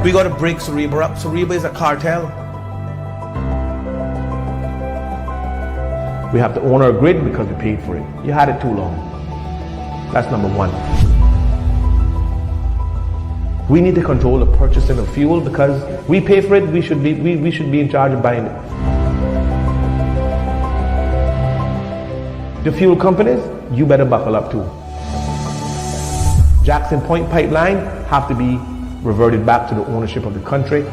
We got to break Cereba up. Cereba is a cartel. We have to own our grid because we paid for it. You had it too long. That's number one. We need to control the purchasing of fuel because we pay for it. We should be in charge of buying it. The fuel companies, you better buckle up too. Jackson Point pipeline have to be reverted back to the ownership of the country.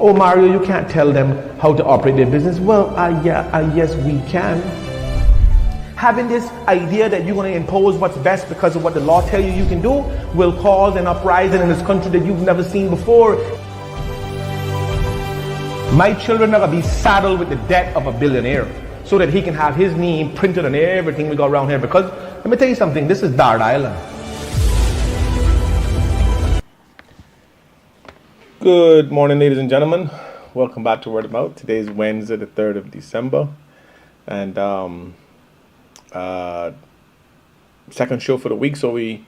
Oh, Mario, you can't tell them how to operate their business. Well, yes, we can. Having this idea that you're going to impose what's best because of what the law tells you can do will cause an uprising in this country that you've never seen before. My children are going to be saddled with the debt of a billionaire so that he can have his name printed on everything we got around here. Because, let me tell you something, this is Dart Island. Good morning, ladies and gentlemen. Welcome back to Word of Mouth. Today is Wednesday, the 3rd of December. And second show for the week, so we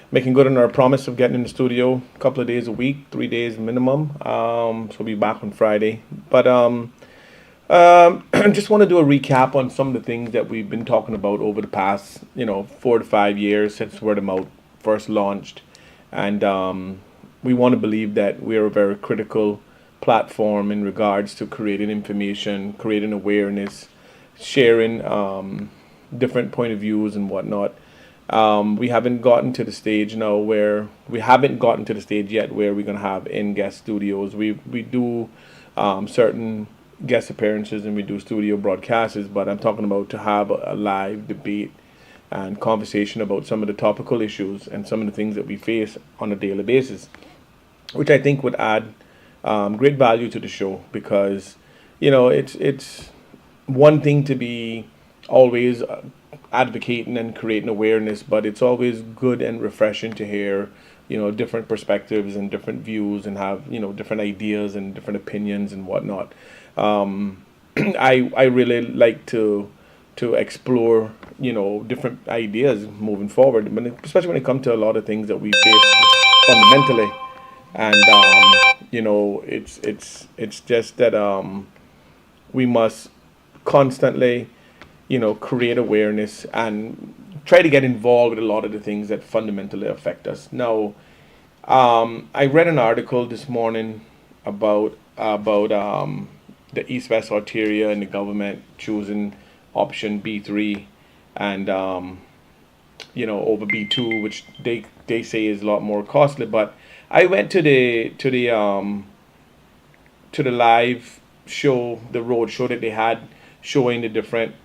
making good on our promise of getting in the studio a couple of days a week, 3 days minimum. So we'll be back on Friday. But I just want to do a recap on some of the things that we've been talking about over the past, 4 to 5 years since Word of Mouth first launched. And we want to believe that we are a very critical platform in regards to creating information, creating awareness, sharing different point of views and whatnot. We haven't gotten to the stage now where we're going to have in-guest studios. We do certain guest appearances and we do studio broadcasts, but I'm talking about to have a live debate and conversation about some of the topical issues and some of the things that we face on a daily basis, which I think would add great value to the show because, it's one thing to be always advocating and creating awareness, but it's always good and refreshing to hear, different perspectives and different views and have, different ideas and different opinions and whatnot. I really like to explore, different ideas moving forward, especially when it comes to a lot of things that we face fundamentally. And, it's just that we must constantly, create awareness and try to get involved with a lot of the things that fundamentally affect us. Now, I read an article this morning about the East-West Arteria and the government choosing option B3 and over B2, which they say is a lot more costly. But I went to the live show, the road show that they had, showing the different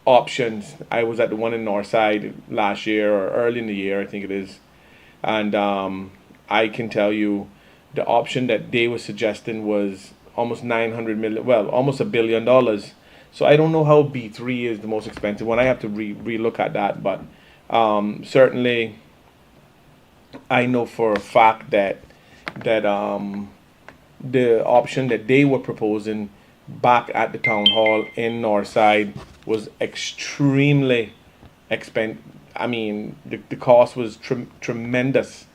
options. I was at the one in Northside last year or early in the year, I think it is, and I can tell you the option that they were suggesting was almost 900 million, well, almost $1 billion. So I don't know how B3 is the most expensive one. I have to re-look at that, but certainly I know for a fact that the option that they were proposing back at the town hall in Northside was extremely expensive. I mean, the cost was tremendous.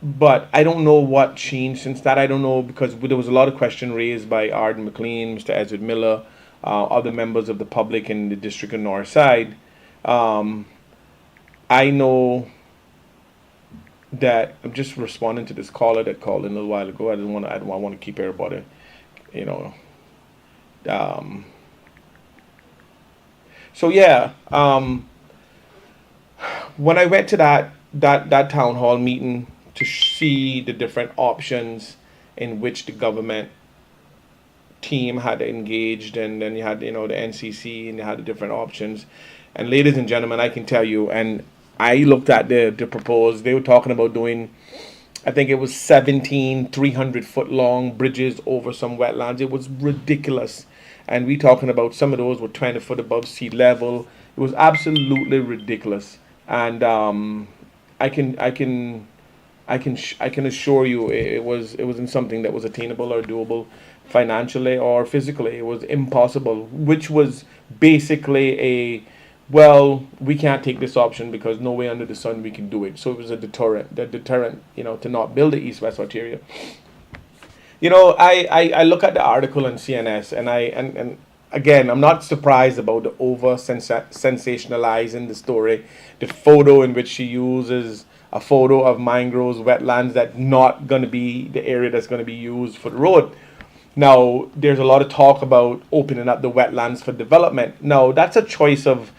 But I don't know what changed since that. I don't know, because there was a lot of question raised by Arden McLean, Mr. Ezra Miller, other members of the public in the district of Northside. I know that I'm just responding to this caller that called in a little while ago. I want to keep everybody, So yeah, when I went to that town hall meeting to see the different options in which the government team had engaged, and then you had the NCC, and you had the different options. And ladies and gentlemen, I can tell you, and I looked at the proposed, they were talking about doing, I think it was 17 300-foot long bridges over some wetlands. It was ridiculous. And we talking about some of those were 20 foot above sea level. It was absolutely ridiculous. And I can assure you it wasn't something that was attainable or doable financially or physically. It was impossible, which was basically a well, we can't take this option because no way under the sun we can do it. So it was a deterrent, to not build the East-West Arteria. I look at the article on CNS, and again, I'm not surprised about the over sensationalizing the story. The photo in which she uses a photo of mangroves, wetlands that not going to be the area that's going to be used for the road. Now, there's a lot of talk about opening up the wetlands for development. Now, that's a choice of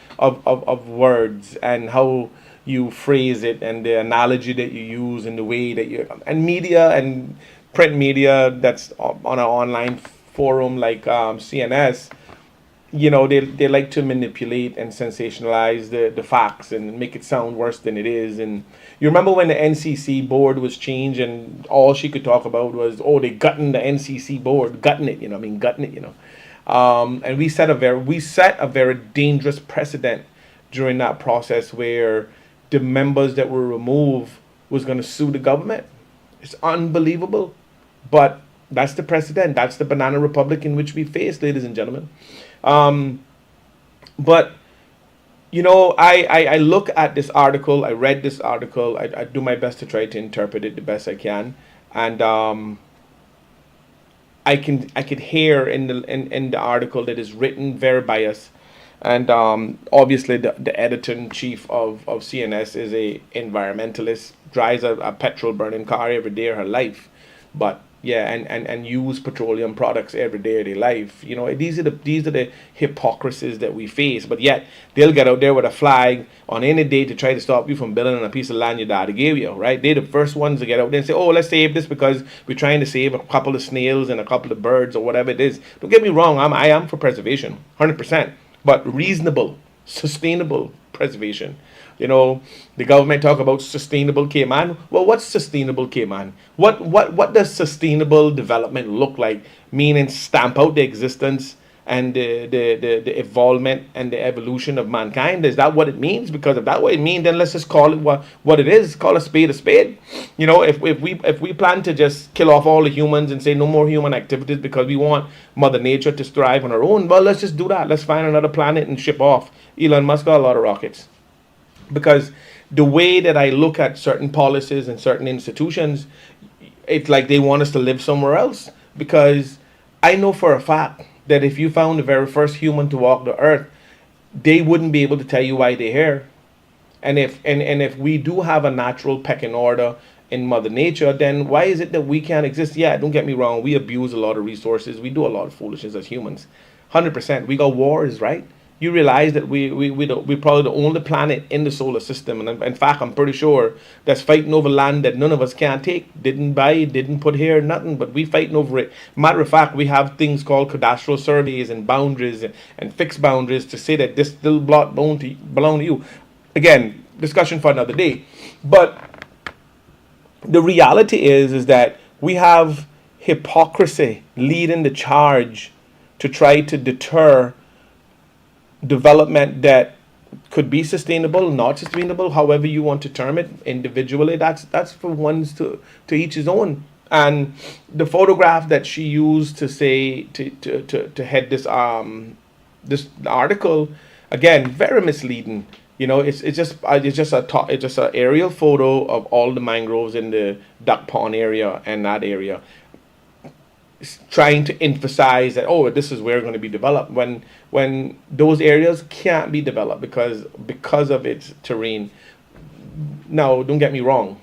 words and how you phrase it and the analogy that you use and the way that you, and media and print media that's on an online forum like CNS, they like to manipulate and sensationalize the facts and make it sound worse than it is. And you remember when the NCC board was changed and all she could talk about was, oh, they gutting the NCC board, gutting it, gutting it, and we set a very dangerous precedent during that process where the members that were removed was going to sue the government. It's unbelievable, but that's the precedent. That's the banana republic in which we face, ladies and gentlemen. But I look at this article. I read this article. I do my best to try to interpret it the best I can, and I could hear in the article that is written very biased, and obviously the editor in chief of CNS is a environmentalist, drives a petrol burning car every day of her life, but yeah, and use petroleum products every day of their life. These are the hypocrisies that we face. But yet they'll get out there with a flag on any day to try to stop you from building on a piece of land your daddy gave you, right? They're the first ones to get out there and say, oh, let's save this because we're trying to save a couple of snails and a couple of birds or whatever it is. Don't get me wrong, I am for preservation, 100%, but reasonable, sustainable preservation. The government talk about sustainable Cayman. Well, what's sustainable Cayman? What does sustainable development look like? Meaning stamp out the existence and the evolvement and the evolution of mankind. Is that what it means? Because if that's what it means, then let's just call it what it is. Call a spade a spade. If we plan to just kill off all the humans and say no more human activities because we want Mother Nature to thrive on her own, well, let's just do that. Let's find another planet and ship off. Elon Musk got a lot of rockets. Because the way that I look at certain policies and certain institutions, it's like they want us to live somewhere else. Because I know for a fact that if you found the very first human to walk the earth, they wouldn't be able to tell you why they're here. And if we do have a natural pecking order in Mother Nature, then why is it that we can't exist? Yeah, don't get me wrong, we abuse a lot of resources. We do a lot of foolishness as humans. 100%. We got wars, right? You realize that we're probably the only planet in the solar system. And in fact, I'm pretty sure that's fighting over land that none of us can take, didn't buy, didn't put here, nothing, but we fighting over it. Matter of fact, we have things called cadastral surveys and boundaries and fixed boundaries to say that this still belong to you. Again, discussion for another day. But the reality is that we have hypocrisy leading the charge to try to deter development that could be sustainable, not sustainable, however you want to term it individually. That's for ones to each his own. And the photograph that she used to say to head this article, again, very misleading. It's just an aerial photo of all the mangroves in the duck pond area and that area, trying to emphasize that, oh, this is where it's going to be developed, when those areas can't be developed because of its terrain. Now, don't get me wrong.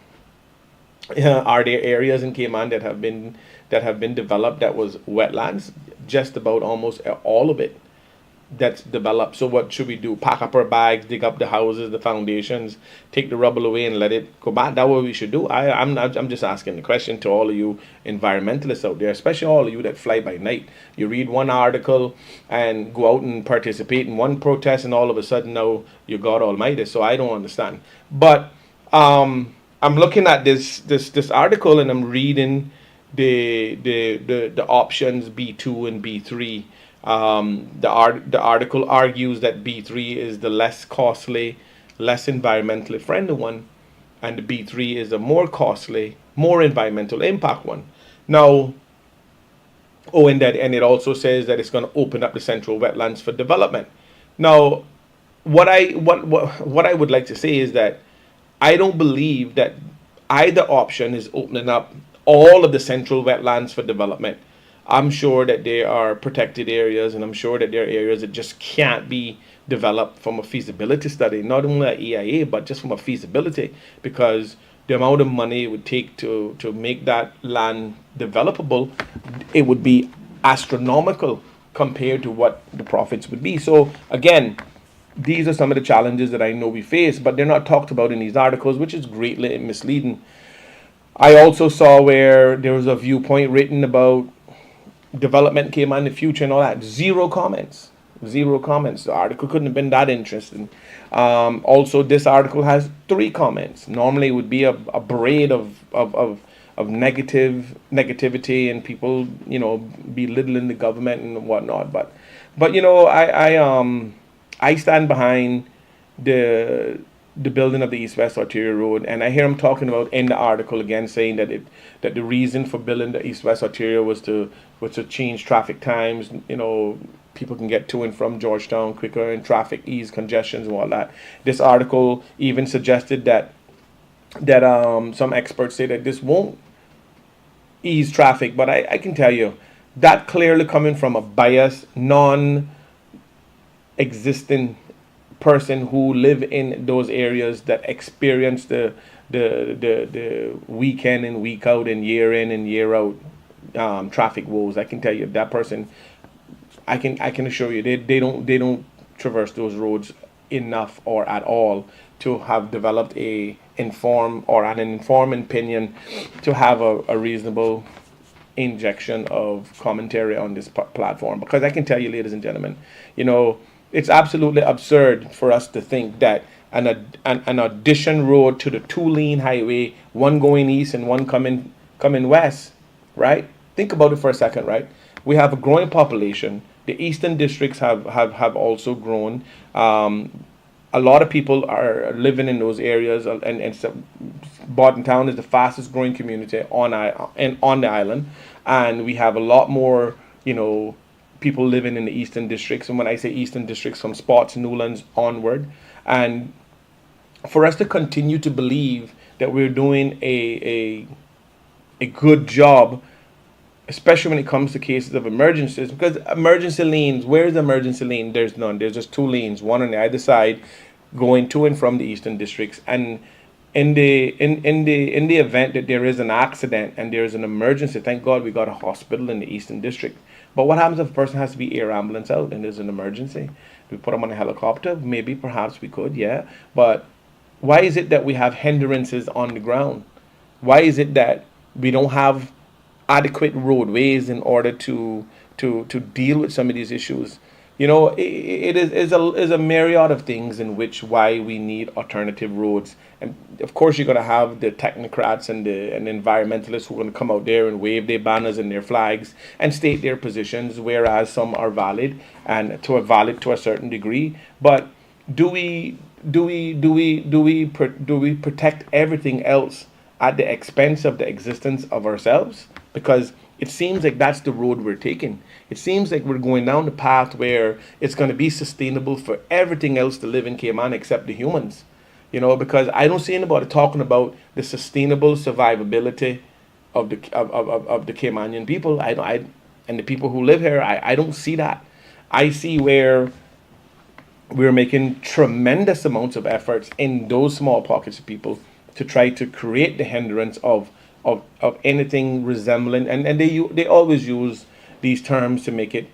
Are there areas in Cayman that have been developed that was wetlands? Just about almost all of it that's developed. So what should we do? Pack up our bags, dig up the houses, the foundations, take the rubble away, and let it go back? That's what we should do. I'm just asking the question to all of you environmentalists out there, especially all of you that fly by night. You read one article and go out and participate in one protest, and all of a sudden now you're God Almighty. So I don't understand. But I'm looking at this article and I'm reading the options B2 and B3. The article argues that B3 is the less costly, less environmentally friendly one, and the B3 is the more costly, more environmental impact one. Now, and it also says that it's going to open up the central wetlands for development. Now, what I would like to say is that I don't believe that either option is opening up all of the central wetlands for development. I'm sure that there are protected areas, and I'm sure that there are areas that just can't be developed from a feasibility study, not only at EIA, but just from a feasibility, because the amount of money it would take to make that land developable, it would be astronomical compared to what the profits would be. So again, these are some of the challenges that I know we face, but they're not talked about in these articles, which is greatly misleading. I also saw where there was a viewpoint written about development came on in the future and all that. Zero comments. Zero comments. The article couldn't have been that interesting. Also, this article has 3 comments. Normally, it would be a parade of negativity and people, belittling the government and whatnot. But I stand behind the the building of the East-West Arterial Road, and I hear him talking about in the article again, saying that the reason for building the East-West Arterial was to change traffic times. People can get to and from Georgetown quicker, and traffic ease congestions and all that. This article even suggested that some experts say that this won't ease traffic, but I can tell you that clearly coming from a biased, non-existent person who live in those areas that experience the week in and week out and year out traffic woes. I can tell you that person. I can assure you they don't traverse those roads enough or at all to have developed an informed opinion to have a reasonable injection of commentary on this platform. Because I can tell you, ladies and gentlemen, it's absolutely absurd for us to think that an addition road to the 2-lane highway, one going east and one coming west, right? Think about it for a second, right? We have a growing population. The eastern districts have also grown. A lot of people are living in those areas, and so Town is the fastest growing community on the island, and we have a lot more people living in the eastern districts. And when I say eastern districts, from Spots, Newlands onward, and for us to continue to believe that we're doing a good job, especially when it comes to cases of emergencies, because emergency lanes, where's the emergency lane? There's none. There's just 2 lanes, one on either side, going to and from the eastern districts. And in the event that there is an accident and there is an emergency, thank God we got a hospital in the eastern district. But what happens if a person has to be air ambulance out and there's an emergency? Do we put them on a helicopter? Maybe, perhaps we could, yeah. But why is it that we have hindrances on the ground? Why is it that we don't have adequate roadways in order to deal with some of these issues? It is a myriad of things in which why we need alternative roads. And of course, you're going to have the technocrats and the environmentalists who are going to come out there and wave their banners and their flags and state their positions, whereas some are valid and valid to a certain degree. But do we protect everything else at the expense of the existence of ourselves? Because it seems like that's the road we're taking. It seems like we're going down the path where it's going to be sustainable for everything else to live in Cayman except the humans. Because I don't see anybody talking about the sustainable survivability of the Caymanian people. And the people who live here. I don't see that. I see where we're making tremendous amounts of efforts in those small pockets of people to try to create the hindrance of anything resembling, and they always use these terms to make it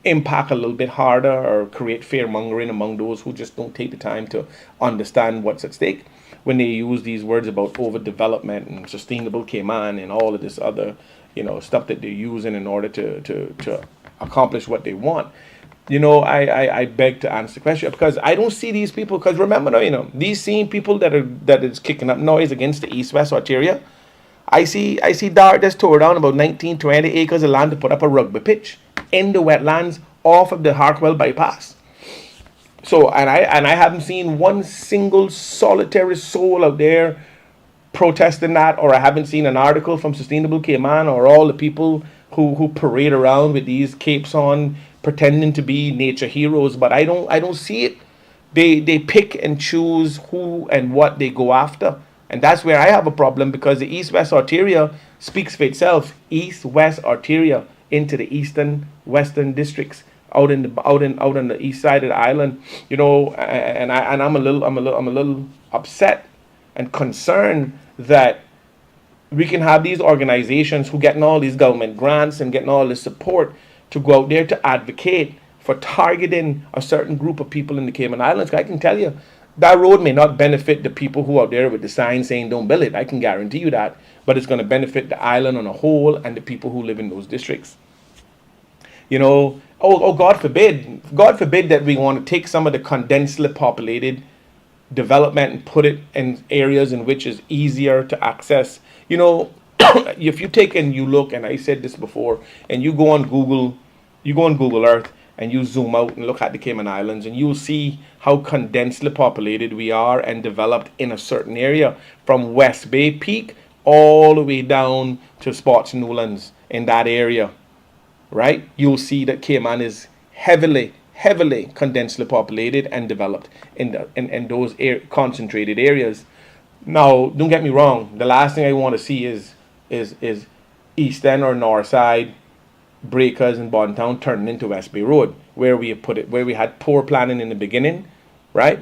impact a little bit harder or create fear mongering among those who just don't take the time to understand what's at stake. When they use these words about overdevelopment and sustainable Cayman and all of this other stuff that they're using in order to accomplish what they want. I beg to answer the question, because I don't see these people. Because remember now, these same people that is kicking up noise against the East-West Arterial, I see Dart just tore down about 19-20 acres of land to put up a rugby pitch in the wetlands off of the Hartwell bypass. So and I haven't seen one single solitary soul out there protesting that, or I haven't seen an article from Sustainable Cayman or all the people who parade around with these capes on, pretending to be nature heroes, but I don't see it. They pick and choose who and what they go after, and that's where I have a problem, because the east-west arteria speaks for itself. East-west arteria into the eastern western districts, out on the east side of the island, and I'm a little upset and concerned that we can have these organizations who getting all these government grants and getting all this support to go out there to advocate for targeting a certain group of people in the Cayman Islands. I can tell you that road may not benefit the people who out there with the sign saying don't build it. I can guarantee you that. But it's going to benefit the island on a whole and the people who live in those districts. God forbid that we want to take some of the condensely populated development and put it in areas in which is easier to access. If you take and you look, and I said this before, and you go on Google Earth and you zoom out and look at the Cayman Islands, and you'll see how condensely populated we are and developed in a certain area, from West Bay Peak all the way down to Spots Newlands in that area, right? You'll see that Cayman is heavily condensely populated and developed in those concentrated areas. Now, don't get me wrong. The last thing I want to see is eastern or north side breakers in Bontown turning into West Bay Road, where we put it, where we had poor planning in the beginning, right?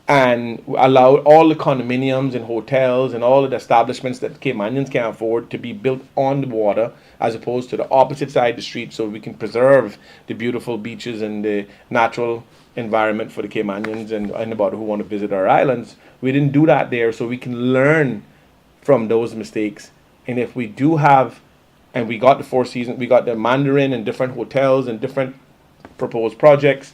And allowed all the condominiums and hotels and all of the establishments that Caymanians can afford to be built on the water, as opposed to the opposite side of the street, so we can preserve the beautiful beaches and the natural environment for the Caymanians and anybody who want to visit our islands. We didn't do that there, so we can learn from those mistakes. And if we do have, and we got the Four Seasons, we got the Mandarin and different hotels and different proposed projects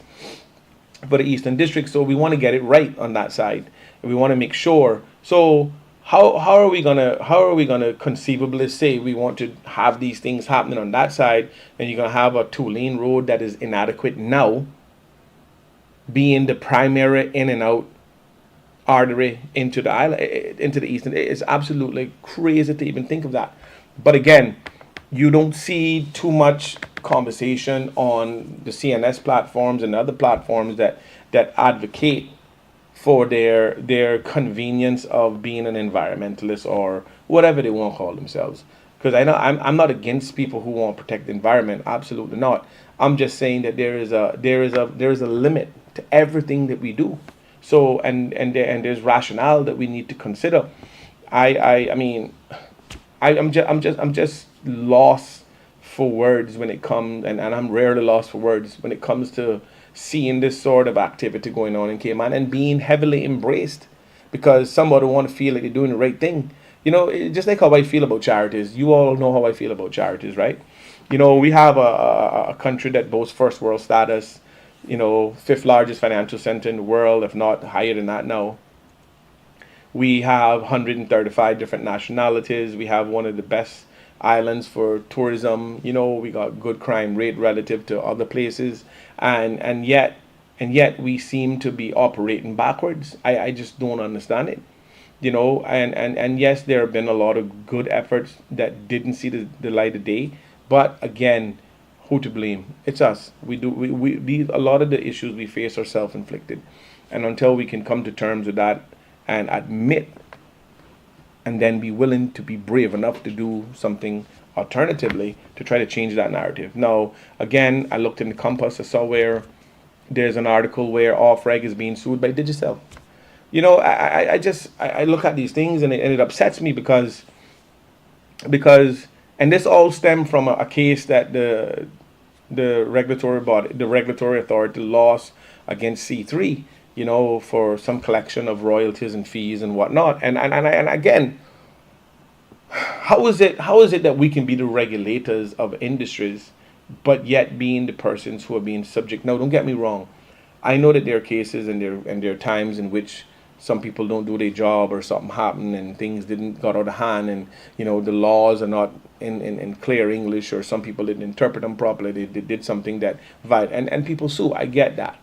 for the Eastern District, so we want to get it right on that side, and we want to make sure. So how are we gonna conceivably say we want to have these things happening on that side, and you're gonna have a two-lane road that is inadequate now, being the primary in and out artery into the island, into the eastern? It's absolutely crazy to even think of that. But again, you don't see too much conversation on the CNS platforms and other platforms that advocate for their convenience of being an environmentalist or whatever they want to call themselves. Because I'm not against people who want to protect the environment. Absolutely not. I'm just saying that there is a limit to everything that we do. So and there's rationale that we need to consider. I'm just lost for words when it comes, and I'm rarely lost for words when it comes to seeing this sort of activity going on in Cayman and being heavily embraced, because somebody want to feel like they're doing the right thing. Just like how I feel about charities. You all know how I feel about charities, right? We have a country that boasts first world status, fifth largest financial center in the world, if not higher than that now. We have 135 different nationalities. We have one of the best islands for tourism. We got good crime rate relative to other places, and yet we seem to be operating backwards. I just don't understand it. And yes, there have been a lot of good efforts that didn't see the light of day, but again, who to blame? It's us. A lot of the issues we face are self-inflicted, and until we can come to terms with that and admit, and then be willing to be brave enough to do something alternatively to try to change that narrative. Now, again, I looked in the Compass. I saw where there's an article where Off-Reg is being sued by Digicel. I look at these things, and it upsets me because and this all stemmed from a case that the regulatory body, the regulatory authority, lost against C3, for some collection of royalties and fees and whatnot. And again, how is it that we can be the regulators of industries, but yet being the persons who are being subject? Now, don't get me wrong. I know that there are cases and there are times in which some people don't do their job, or something happened and things didn't got out of hand, and the laws are not in clear English, or some people didn't interpret them properly. They did something that and people sue. I get that.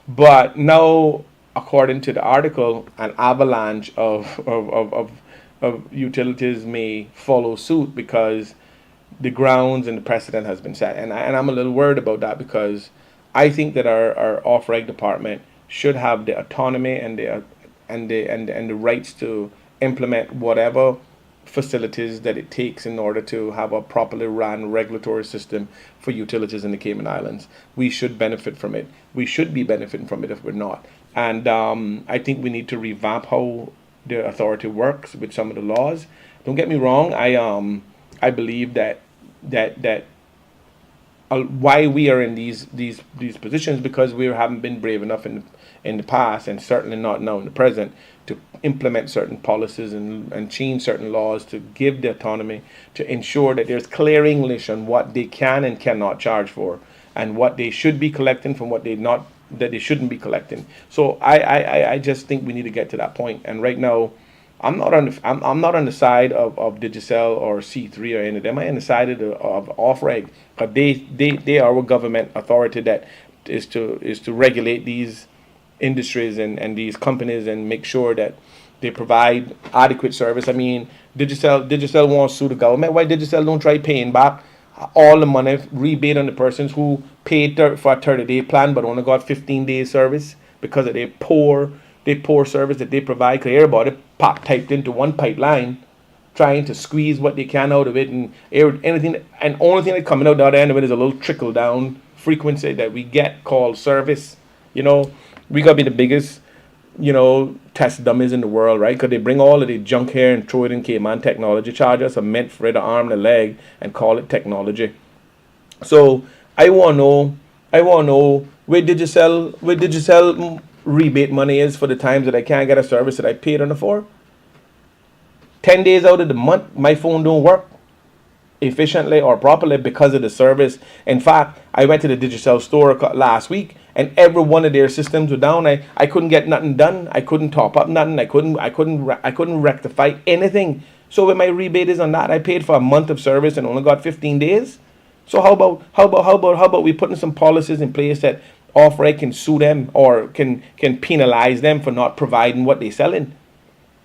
But now, according to the article, an avalanche of utilities may follow suit, because the grounds and the precedent has been set. And I'm a little worried about that because I think that our off-reg department should have the autonomy and the rights to implement whatever facilities that it takes in order to have a properly run regulatory system for utilities in the Cayman Islands. We should benefit from it. We should be benefiting from it if we're not. And I think we need to revamp how the authority works with some of the laws. Don't get me wrong. I believe that why we are in these positions because we haven't been brave enough in the past, and certainly not now in the present, to implement certain policies and change certain laws to give the autonomy to ensure that there's clear English on what they can and cannot charge for, and what they should be collecting from what they shouldn't be collecting. So I just think we need to get to that point. And right now, I'm not on the side of Digicel or C3 or any of them. I'm on the side of off-reg, because they are a government authority that is to regulate these industries and these companies and make sure that they provide adequate service. I mean, Digicel wants to sue the government. Why Digicel don't try paying back all the money rebate on the persons who paid for a 30-day plan but only got 15 days service because of their poor service that they provide? Because everybody pop typed into one pipeline trying to squeeze what they can out of it, and anything, and only thing that coming out the other end of it is a little trickle down frequency that we get called service. We gotta be the biggest test dummies in the world, right? Because they bring all of the junk here and throw it in Cayman technology, charge us a mint for the arm and the leg, and call it technology. So I want to know where Digicel rebate money is for the times that I can't get a service that I paid on the for. 10 days out of the month, my phone don't work efficiently or properly because of the service. In fact, I went to the Digicel store last week, and every one of their systems were down. I couldn't get nothing done. I couldn't top up nothing. I couldn't rectify anything. So when my rebate is on that, I paid for a month of service and only got 15 days. So how about we putting some policies in place that off-reg can sue them or can penalize them for not providing what they're selling?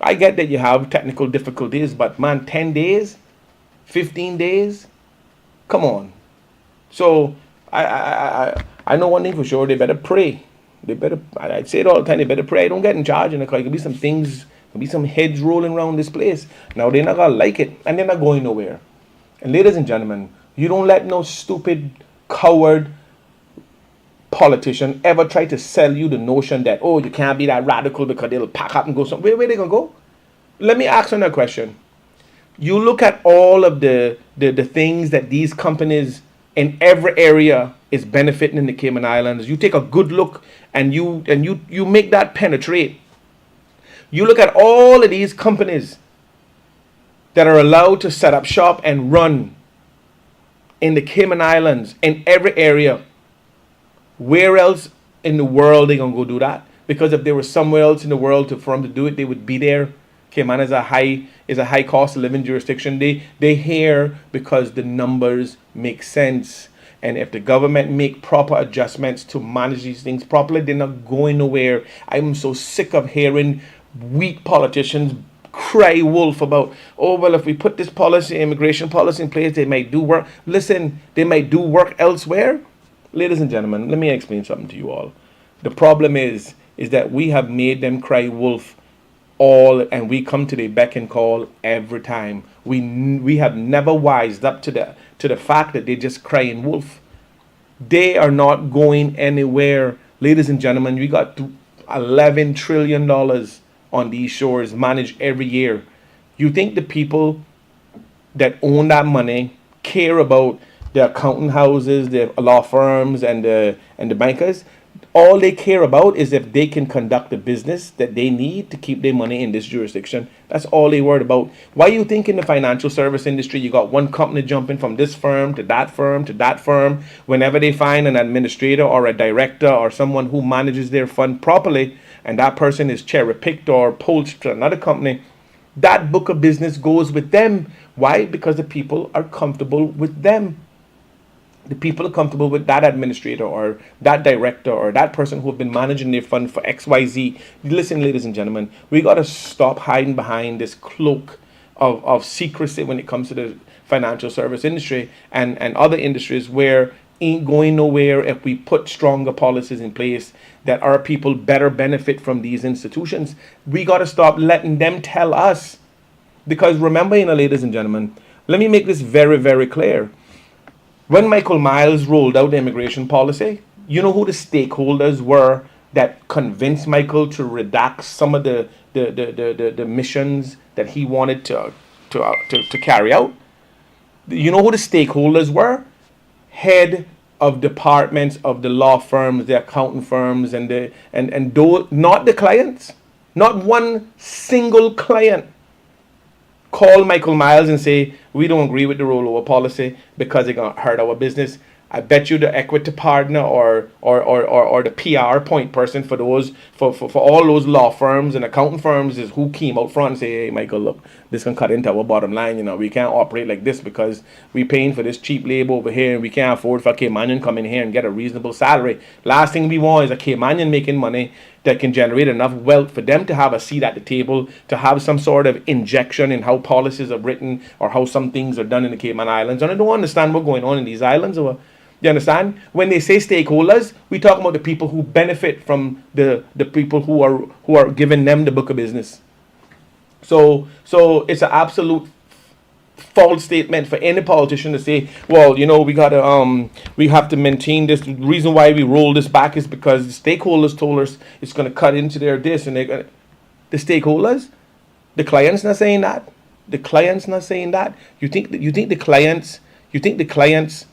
I get that you have technical difficulties, but man, 10 days, 15 days, come on. So I know one thing for sure: they better pray. I'd say it all the time. They better pray. Don't get in charge, and there could be some things, there'll be some heads rolling around this place. Now they're not gonna like it, and they're not going nowhere. And ladies and gentlemen, you don't let no stupid coward politician ever try to sell you the notion that, oh, you can't be that radical because they'll pack up and go somewhere. Where they gonna go? Let me ask another question. You look at all of the things that these companies in every area is benefiting in the Cayman Islands. You take a good look and you make that penetrate. You look at all of these companies that are allowed to set up shop and run in the Cayman Islands in every area. Where else in the world they gonna go do that? Because if there was somewhere else in the world for them to do it, they would be there. Cayman is a high cost of living jurisdiction. They here because the numbers make sense. And if the government make proper adjustments to manage these things properly, they're not going nowhere. I'm so sick of hearing weak politicians cry wolf about, oh, well, if we put this immigration policy in place, they might do work. Listen, they might do work elsewhere. Ladies and gentlemen, let me explain something to you all. The problem is that we have made them cry wolf and we come to the beck and call every time. We have never wised up to the fact that they're just crying wolf. They are not going anywhere. Ladies and gentlemen, we got $11 trillion on these shores managed every year. You think the people that own that money care about the accounting houses, the law firms, and the bankers? All they care about is if they can conduct the business that they need to keep their money in this jurisdiction. That's all they worried about. Why you think in the financial service industry you got one company jumping from this firm to that firm to that firm? Whenever they find an administrator or a director or someone who manages their fund properly, and that person is cherry-picked or poached to another company, that book of business goes with them. Why? Because the people are comfortable with them. The people are comfortable with that administrator or that director or that person who have been managing their fund for XYZ. Listen, ladies and gentlemen, we got to stop hiding behind this cloak of secrecy when it comes to financial service industry and other industries where ain't going nowhere if we put stronger policies in place that our people better benefit from these institutions. We got to stop letting them tell us. Because remember, ladies and gentlemen, let me make this very, very clear. When Michael Miles rolled out the immigration policy, you know who the stakeholders were that convinced Michael to redact some of the missions that he wanted to carry out? You know who the stakeholders were? Head of departments of the law firms, the accounting firms, and those, not the clients. Not one single client call Michael Miles and say, we don't agree with the rollover policy because it's going to hurt our business. I bet you the equity partner or the PR point person for those for all those law firms and accounting firms is who came out front and say, hey Michael, look, this can cut into our bottom line. We can't operate like this because we paying for this cheap labor over here and we can't afford for a Caymanian come in here and get a reasonable salary. Last thing we want is a Caymanian making money that can generate enough wealth for them to have a seat at the table, to have some sort of injection in how policies are written or how some things are done in the Cayman Islands. And I don't understand what's going on in these islands. You understand? When they say stakeholders, we talk about the people who benefit from the people who are giving them the book of business. So it's an absolute false statement for any politician to say, well, we have to maintain this. The reason why we roll this back is because the stakeholders told us it's going to cut into their this, and the stakeholders, the clients not saying that. The clients not saying that. You think the clients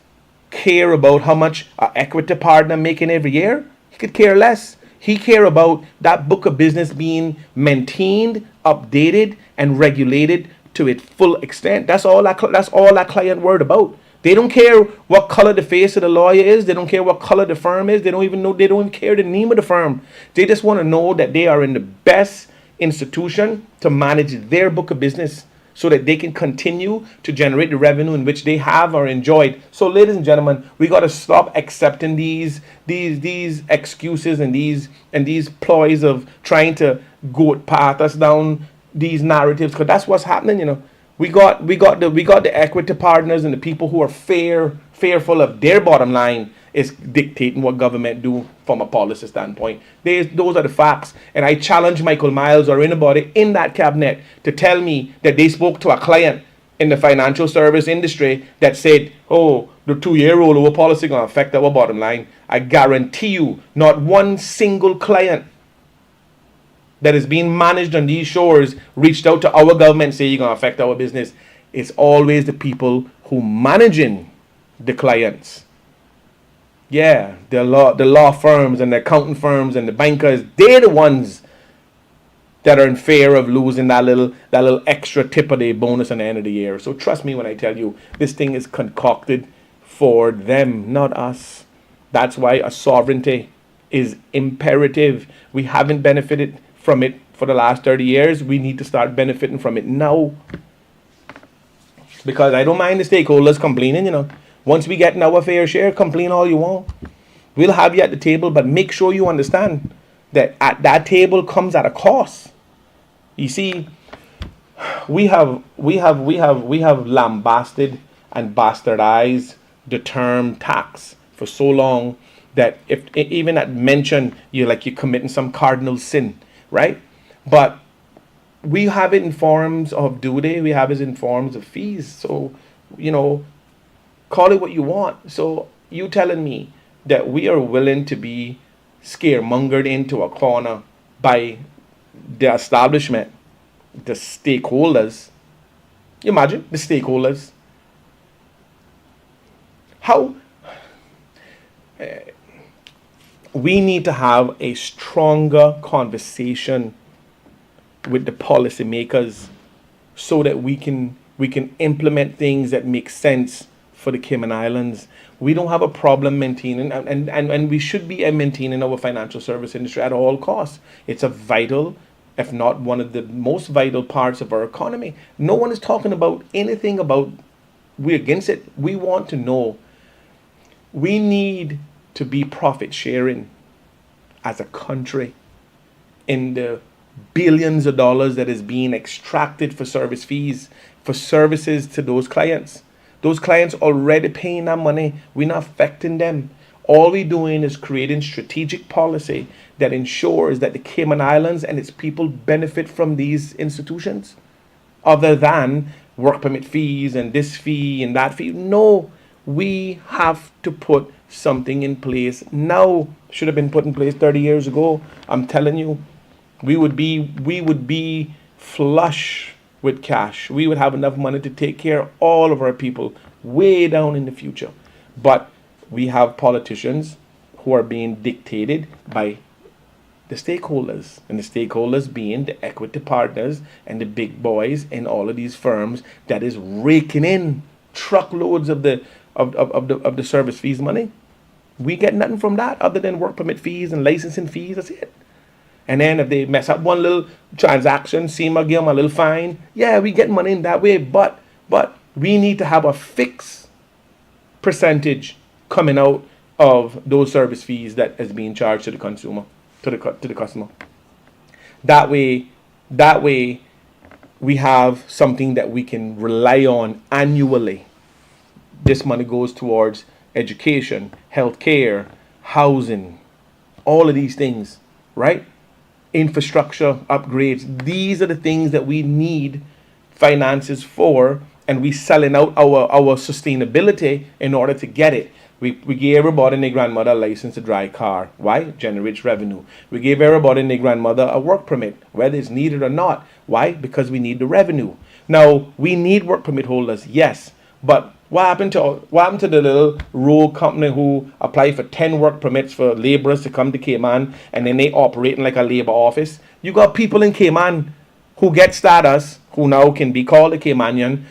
care about how much an equity partner making every year? He could care less. He care about that book of business being maintained, updated, and regulated to its full extent. That's all that client worried about. They don't care what color the face of the lawyer is. They don't care what color the firm is. They don't even care the name of the firm. They just want to know that they are in the best institution to manage their book of business, so that they can continue to generate the revenue in which they have or enjoyed. So, ladies and gentlemen, we got to stop accepting these excuses and these ploys of trying to path us down these narratives, because that's what's happening. We got the equity partners and the people who are fearful of their bottom line is dictating what government do from a policy standpoint. Those are the facts. And I challenge Michael Miles or anybody in that cabinet to tell me that they spoke to a client in the financial service industry that said, oh, the 2-year rollover policy going to affect our bottom line. I guarantee you, not one single client that is being managed on these shores reached out to our government and say you're going to affect our business. It's always the people who managing the clients. Yeah, the law firms and the accounting firms and the bankers, they're the ones that are in fear of losing that little extra tip of the bonus at the end of the year. So trust me when I tell you, this thing is concocted for them, not us. That's why a sovereignty is imperative. We haven't benefited from it for the last 30 years. We need to start benefiting from it now. Because I don't mind the stakeholders complaining, Once we get in our fair share, complain all you want. We'll have you at the table, but make sure you understand that at that table comes at a cost. You see, we have lambasted and bastardized the term tax for so long that if even at mention you're committing some cardinal sin, right? But we have it in forms of duty, we have it in forms of fees. So, call it what you want. So you telling me that we are willing to be scaremongered into a corner by the establishment, the stakeholders. You imagine the stakeholders. How we need to have a stronger conversation with the policymakers so that we can implement things that make sense for the Cayman Islands. We don't have a problem maintaining, and we should be maintaining our financial service industry at all costs. It's a vital, if not one of the most vital parts of our economy. No one is talking about anything about we're against it. We want to know. We need to be profit sharing as a country in the billions of dollars that is being extracted for service fees, for services to those clients. Those clients already paying that money. We're not affecting them. All we're doing is creating strategic policy that ensures that the Cayman Islands and its people benefit from these institutions, other than work permit fees and this fee and that fee. No, we have to put something in place now. Should have been put in place 30 years ago. I'm telling you, we would be flush with cash. We would have enough money to take care of all of our people way down in the future. But we have politicians who are being dictated by the stakeholders, and the stakeholders being the equity partners and the big boys in all of these firms that is raking in truckloads of the service fees money. We get nothing from that other than work permit fees and licensing fees. That's it. And then if they mess up one little transaction, SEMA give them a little fine. Yeah, we get money in that way, but we need to have a fixed percentage coming out of those service fees that is being charged to the consumer, to the customer. That way we have something that we can rely on annually. This money goes towards education, healthcare, housing, all of these things, right? Infrastructure upgrades. These are the things that we need finances for, and we selling out our sustainability in order to get it. We gave everybody and their grandmother a license to drive car. Why? Generates revenue. We gave everybody and their grandmother a work permit, whether it's needed or not. Why? Because we need the revenue. Now, we need work permit holders, yes. But what happened to the little road company who apply for 10 work permits for laborers to come to Cayman, and then they operating like a labor office? You got people in Cayman who get status, who now can be called a Caymanian,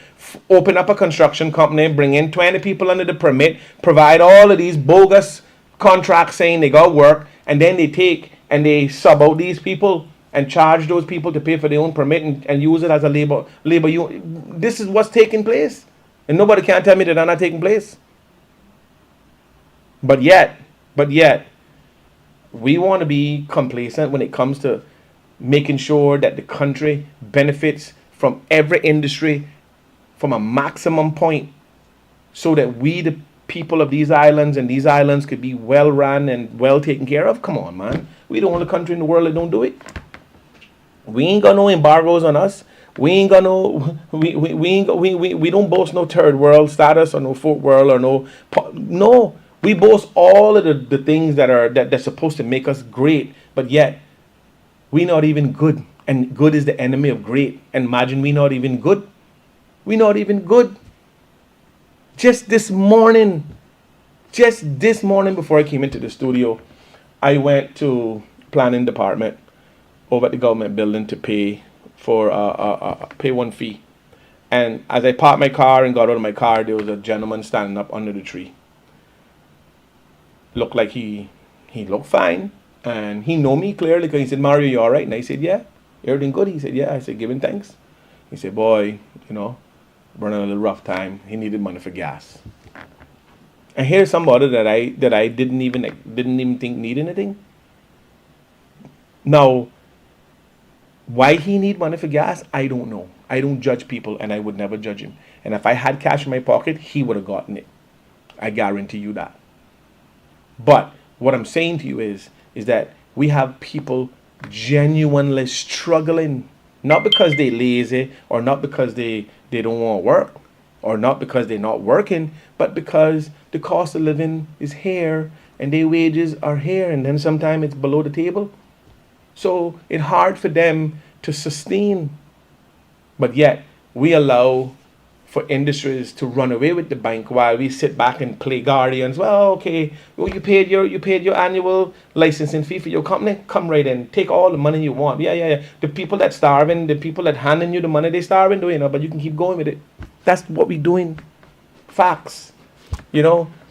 open up a construction company, bring in 20 people under the permit, provide all of these bogus contracts saying they got work, and then they take and they sub out these people and charge those people to pay for their own permit and use it as a labor. This is what's taking place. And nobody can tell me that they're not taking place. But yet, we want to be complacent when it comes to making sure that the country benefits from every industry from a maximum point, so that we, the people of these islands, and these islands could be well run and well taken care of. Come on, man. We the only country in the world that don't do it. We ain't got no embargoes on us. We ain't got no, we don't boast no third world status or no fourth world or no. We boast all of the things that's supposed to make us great, but yet we not even good, and good is the enemy of great. And imagine we not even good. We not even good. Just this morning before I came into the studio, I went to planning department over at the government building to pay for pay one fee. And as I parked my car and got out of my car, there was a gentleman standing up under the tree. Looked like he looked fine, and he know me clearly, because he said, "Mario, you all right?" And I said, "Yeah." "Everything good?" He said, "Yeah." I said, "Giving thanks." He said, "Boy, running a little rough time. He needed money for gas." And here's somebody that I didn't even think needed anything. Now, why he need money for gas, I don't know. I don't judge people, and I would never judge him. And if I had cash in my pocket, he would have gotten it. I guarantee you that. But what I'm saying to you is that we have people genuinely struggling, not because they lazy, or not because they don't want to work, or not because they're not working, but because the cost of living is here and their wages are here, and then sometimes it's below the table. So it's hard for them to sustain. But yet we allow for industries to run away with the bank while we sit back and play guardians. Well, okay, you paid your annual licensing fee for your company. Come right in, take all the money you want. Yeah. The people that starving, the people that handing you the money, they starving, but you can keep going with it. That's what we doing. Facts,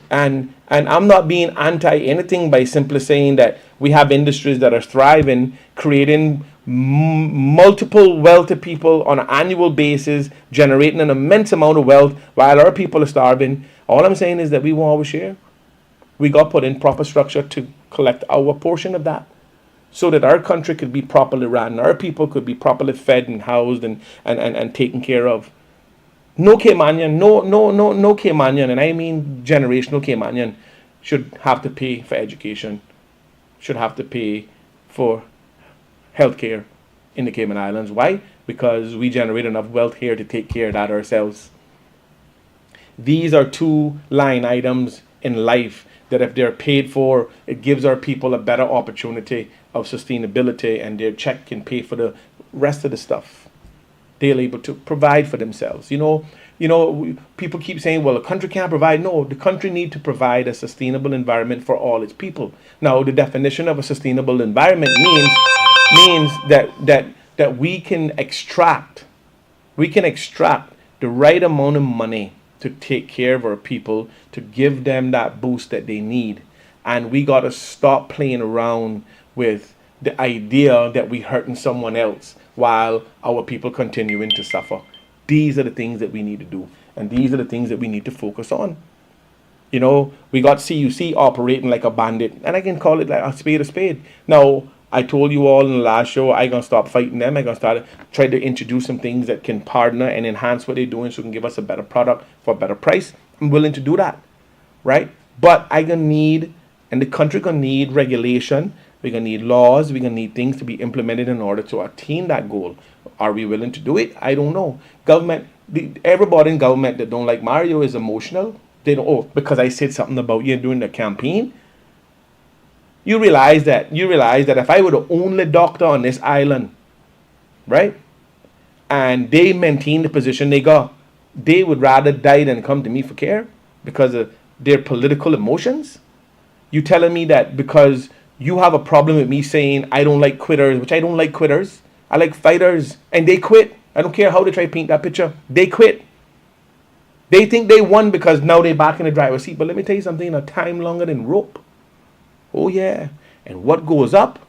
And I'm not being anti anything by simply saying that we have industries that are thriving, creating multiple wealthy people on an annual basis, generating an immense amount of wealth while our people are starving. All I'm saying is that we want our share. We got put in proper structure to collect our portion of that. so that our country could be properly run, our people could be properly fed and housed and taken care of. No Caymanian, no Caymanian, and I mean generational Caymanian, should have to pay for education, should have to pay for healthcare in the Cayman Islands. Why? Because we generate enough wealth here to take care of that ourselves. These are two line items in life that if they're paid for, it gives our people a better opportunity of sustainability, and their check can pay for the rest of the stuff. They're able to provide for themselves. People keep saying, well, a country can't provide. No, the country need to provide a sustainable environment for all its people. Now, the definition of a sustainable environment means that we can extract the right amount of money to take care of our people, to give them that boost that they need. And we got to stop playing around with the idea that we're hurting someone else while our people continuing to suffer. These are the things that we need to do. And these are the things that we need to focus on. We got CUC operating like a bandit. And I can call it like a spade a spade. Now, I told you all in the last show, I'm going to stop fighting them. I'm going to try to introduce some things that can partner and enhance what they're doing so it can give us a better product for a better price. I'm willing to do that, right? But I'm going to need, and the country going to need regulation. We're going to need laws. We're going to need things to be implemented in order to attain that goal. Are we willing to do it? I don't know. Everybody in government that don't like Mario is emotional. They don't, because I said something about you during the campaign. You realize that if I were the only doctor on this island, right, and they maintain the position they got, they would rather die than come to me for care because of their political emotions. You telling me that because you have a problem with me saying I don't like quitters, which I don't like quitters. I like fighters, and they quit. I don't care how they try to paint that picture. They quit. They think they won because now they're back in the driver's seat. But let me tell you something, a time longer than rope. Oh yeah, and what goes up,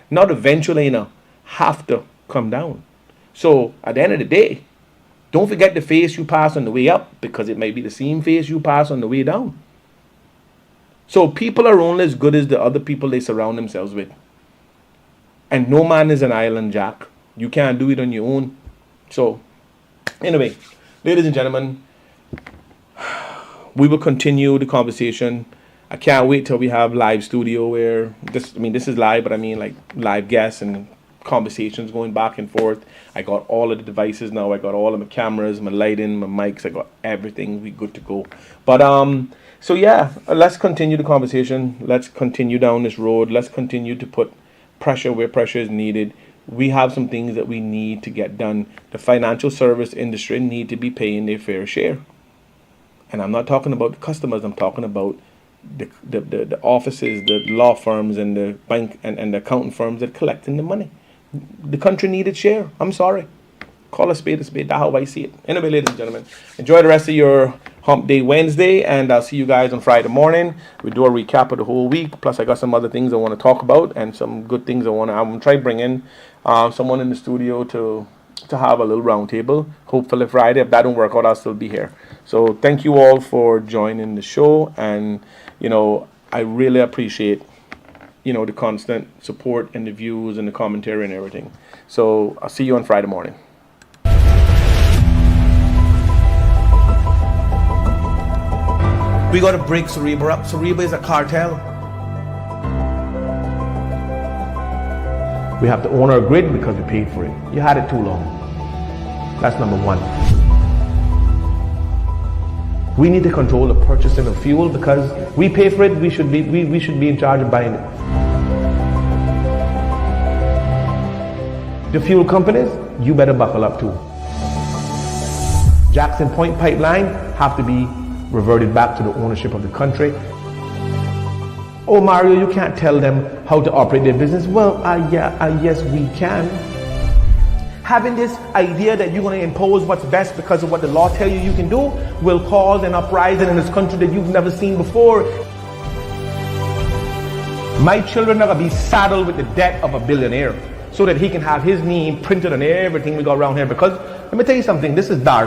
not eventually have to come down. So at the end of the day, don't forget the phase you pass on the way up, because it may be the same phase you pass on the way down. So people are only as good as the other people they surround themselves with. And no man is an island jack. You can't do it on your own. So anyway, ladies and gentlemen, we will continue the conversation. I can't wait till we have live studio where this is live, but I mean like live guests and conversations going back and forth. I got all of the devices now. I got all of my cameras, my lighting, my mics. I got everything. We good to go. But so yeah, let's continue the conversation. Let's continue down this road. Let's continue to put pressure where pressure is needed. We have some things that we need to get done. The financial service industry need to be paying their fair share. And I'm not talking about the customers. I'm talking about the offices, the law firms, and the bank and the accounting firms that collecting the money. The country needed share. I'm sorry. Call a spade a spade. That's how I see it. Anyway, ladies and gentlemen, enjoy the rest of your Hump Day Wednesday, and I'll see you guys on Friday morning. We do a recap of the whole week. Plus, I got some other things I want to talk about and some good things I'm going to try to bring in someone in the studio to have a little round table. Hopefully Friday. If that don't work out, I'll still be here. So thank you all for joining the show, and I really appreciate the constant support and the views and the commentary and everything. So I'll see you on Friday morning. We got to break Cerebra up. Cerebra is a cartel. We have to own our grid because we paid for it. You had it too long. That's number one. We need to control the purchasing of fuel because we pay for it. We should be in charge of buying it. The fuel companies, you better buckle up too. Jackson Point pipeline have to be reverted back to the ownership of the country. Oh, Mario, you can't tell them how to operate their business. Well, yes, we can. Having this idea that you're going to impose what's best because of what the law tell you can do will cause an uprising in this country that you've never seen before. My children are going to be saddled with the debt of a billionaire so that he can have his name printed on everything we got around here. Because let me tell you something, this is dark.